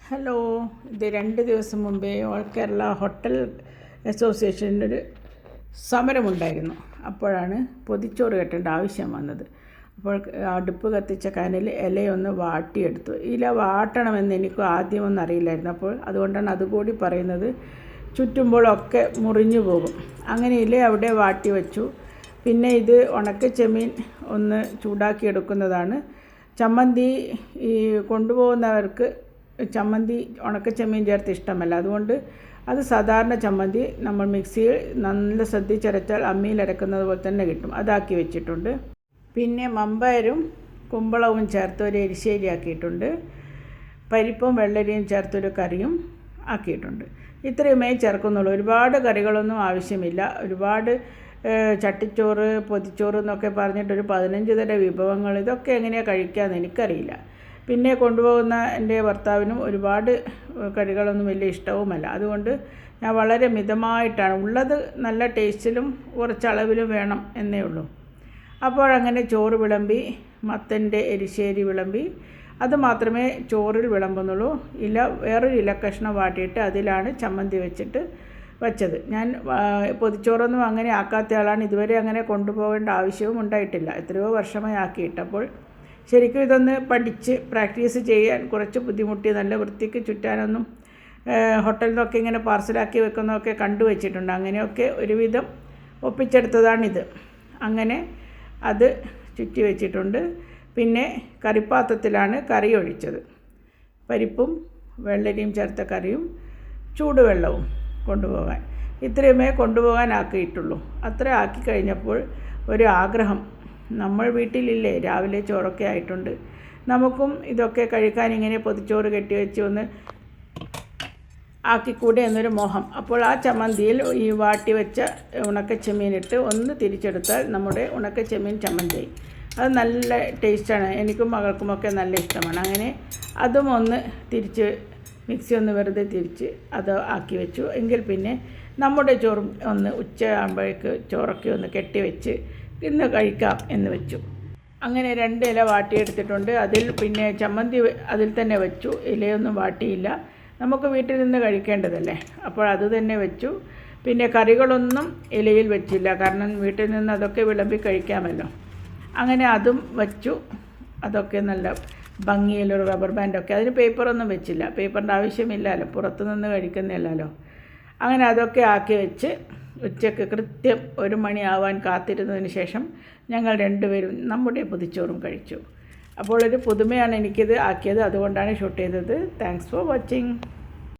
Hello, ഇത് 2 ദിവസം മുമ്പേ ഓൾ കേരള ഹോട്ടൽ അസോസിയേഷൻ്റെ ഒരു സമരമുണ്ടായിരുന്നു. അപ്പോഴാണ് പൊതിച്ചോറ് കെട്ടേണ്ട ആവശ്യം വന്നത്. അപ്പോൾ അടുപ്പ് കത്തിച്ച കനൽ ഇലയൊന്ന് വാട്ടിയെടുത്തു. ഇല വാട്ടണമെന്ന് എനിക്ക് ആദ്യമൊന്നും അറിയില്ലായിരുന്നു. അപ്പോൾ അതുകൊണ്ടാണ് അതുകൂടി പറയുന്നത്. ചുറ്റുമ്പോഴൊക്കെ മുറിഞ്ഞു പോകും. അങ്ങനെ ഇല അവിടെ വാട്ടി വെച്ചു. പിന്നെ ഇത് ഉണക്കച്ചെമ്മീൻ ഒന്ന് ചൂടാക്കിയെടുക്കുന്നതാണ്. ചമ്മന്തി കൊണ്ടുപോകുന്നവർക്ക് ചമ്മന്തി ഉണക്കച്ചെമ്മീൻ ചേർത്ത് ഇഷ്ടമല്ല. അതുകൊണ്ട് അത് സാധാരണ ചമ്മന്തി നമ്മൾ മിക്സിയിൽ നല്ല ശ്രദ്ധിച്ചരച്ചാൽ അമ്മിയിൽ അരക്കുന്നത് പോലെ തന്നെ കിട്ടും. അതാക്കി വെച്ചിട്ടുണ്ട്. പിന്നെ മമ്പയരും കുമ്പളവും ചേർത്ത് ഒരു എരിശ്ശേരി ആക്കിയിട്ടുണ്ട്. പരിപ്പും വെള്ളരിയും ചേർത്തൊരു കറിയും ആക്കിയിട്ടുണ്ട്. ഇത്രയുമേ ചേർക്കുന്നുള്ളൂ. ഒരുപാട് കറികളൊന്നും ആവശ്യമില്ല. ഒരുപാട് ചട്ടിച്ചോറ്, പൊതിച്ചോറ് എന്നൊക്കെ പറഞ്ഞിട്ടൊരു 15 തരം വിഭവങ്ങൾ, ഇതൊക്കെ എങ്ങനെയാണ് കഴിക്കാമെന്ന് എനിക്കറിയില്ല. പിന്നെ കൊണ്ടുപോകുന്ന എൻ്റെ ഭർത്താവിനും ഒരുപാട് കറികളൊന്നും വലിയ ഇഷ്ടവുമല്ല. അതുകൊണ്ട് ഞാൻ വളരെ മിതമായിട്ടാണ് ഉള്ളത്. നല്ല ടേസ്റ്റിലും കുറച്ചളവിലും വേണം എന്നേ ഉള്ളൂ. അപ്പോഴങ്ങനെ ചോറ് വിളമ്പി, മത്തൻ്റെ എരിശ്ശേരി വിളമ്പി. അത് മാത്രമേ ചോറിൽ വിളമ്പുന്നുള്ളൂ. വേറൊരു ഇലക്കഷ്ണം വാട്ടിയിട്ട് അതിലാണ് ചമ്മന്തി വെച്ചത്. ഞാൻ പൊതിച്ചോറൊന്നും അങ്ങനെ ആക്കാത്ത ആളാണ്. ഇതുവരെ അങ്ങനെ കൊണ്ടുപോകേണ്ട ആവശ്യവും ഉണ്ടായിട്ടില്ല. എത്രയോ വർഷമായി ആക്കിയിട്ട്. അപ്പോൾ ശരിക്കും ഇതൊന്ന് പഠിച്ച് പ്രാക്ടീസ് ചെയ്യാൻ കുറച്ച് ബുദ്ധിമുട്ടി. നല്ല വൃത്തിക്ക് ചുറ്റാനൊന്നും ഹോട്ടലിൽ നിന്നൊക്കെ ഇങ്ങനെ പാർസലാക്കി വെക്കുന്നതൊക്കെ കണ്ടുവച്ചിട്ടുണ്ട്. അങ്ങനെയൊക്കെ ഒരുവിധം ഒപ്പിച്ചെടുത്തതാണിത്. അങ്ങനെ അത് ചുറ്റി വെച്ചിട്ടുണ്ട്. പിന്നെ കറിപ്പാത്രത്തിലാണ് കറി ഒഴിച്ചത്. പരിപ്പും വെള്ളരിയും ചേർത്ത കറിയും ചൂടുവെള്ളവും കൊണ്ടുപോകാൻ. ഇത്രയുമേ കൊണ്ടുപോകാൻ ആക്കിയിട്ടുള്ളൂ. അത്ര ആക്കി കഴിഞ്ഞപ്പോൾ ഒരു ആഗ്രഹം, നമ്മൾ വീട്ടിലില്ലേ, രാവിലെ ചോറൊക്കെ ആയിട്ടുണ്ട്, നമുക്കും ഇതൊക്കെ കഴിക്കാൻ ഇങ്ങനെ പൊതിച്ചോറ് കെട്ടിവെച്ച് ഒന്ന് ആക്കിക്കൂടെ എന്നൊരു മോഹം. അപ്പോൾ ആ ചമ്മന്തിയിൽ ഈ വാട്ടി വെച്ച ഉണക്കച്ചെമ്മീനിട്ട് ഒന്ന് തിരിച്ചെടുത്താൽ നമ്മുടെ ഉണക്കച്ചെമ്മീൻ ചമ്മന്തിയായി. അത് നല്ല ടേസ്റ്റാണ്. എനിക്കും മകൾക്കുമൊക്കെ നല്ല ഇഷ്ടമാണ്. അങ്ങനെ അതും ഒന്ന് തിരിച്ച് മിക്സി ഒന്ന് വെറുതെ തിരിച്ച് അത് ആക്കി വെച്ചു. എങ്കിൽ പിന്നെ നമ്മുടെ ചോറും ഒന്ന് ഉച്ചയാകുമ്പോഴേക്ക് ചോറൊക്കെ ഒന്ന് കെട്ടിവെച്ച് ഇന്ന് കഴിക്കാം എന്ന് വെച്ചു. അങ്ങനെ 2 ഇല വാട്ടിയെടുത്തിട്ടുണ്ട്. അതിൽ പിന്നെ ചമ്മന്തി അതിൽ തന്നെ വെച്ചു. ഇലയൊന്നും വാട്ടിയില്ല. നമുക്ക് വീട്ടിൽ നിന്ന് കഴിക്കേണ്ടതല്ലേ, അപ്പോൾ അത് തന്നെ വെച്ചു. പിന്നെ കറികളൊന്നും ഇലയിൽ വെച്ചില്ല, കാരണം വീട്ടിൽ നിന്ന് അതൊക്കെ വിളമ്പി കഴിക്കാമല്ലോ. അങ്ങനെ അതും വെച്ചു. അതൊക്കെ നല്ല ഭംഗിയിലൊരു റബ്ബർ ബാൻഡൊക്കെ, അതിന് പേപ്പറൊന്നും വെച്ചില്ല. പേപ്പറിൻ്റെ ആവശ്യമില്ലല്ലോ, പുറത്തുനിന്ന് കഴിക്കുന്നില്ലല്ലോ. അങ്ങനെ അതൊക്കെ ആക്കി വെച്ച് ഉച്ചയ്ക്ക് കൃത്യം 1 മണിയാവാൻ കാത്തിരുന്നതിന് ശേഷം ഞങ്ങൾ 2 പേരും നമ്മുടെ പൊതിച്ചോറും കഴിച്ചു. അപ്പോൾ ഒരു പുതുമയാണ് എനിക്കിത് ആക്കിയത്. അതുകൊണ്ടാണ് ഷൂട്ട് ചെയ്തത്. Thanks for watching.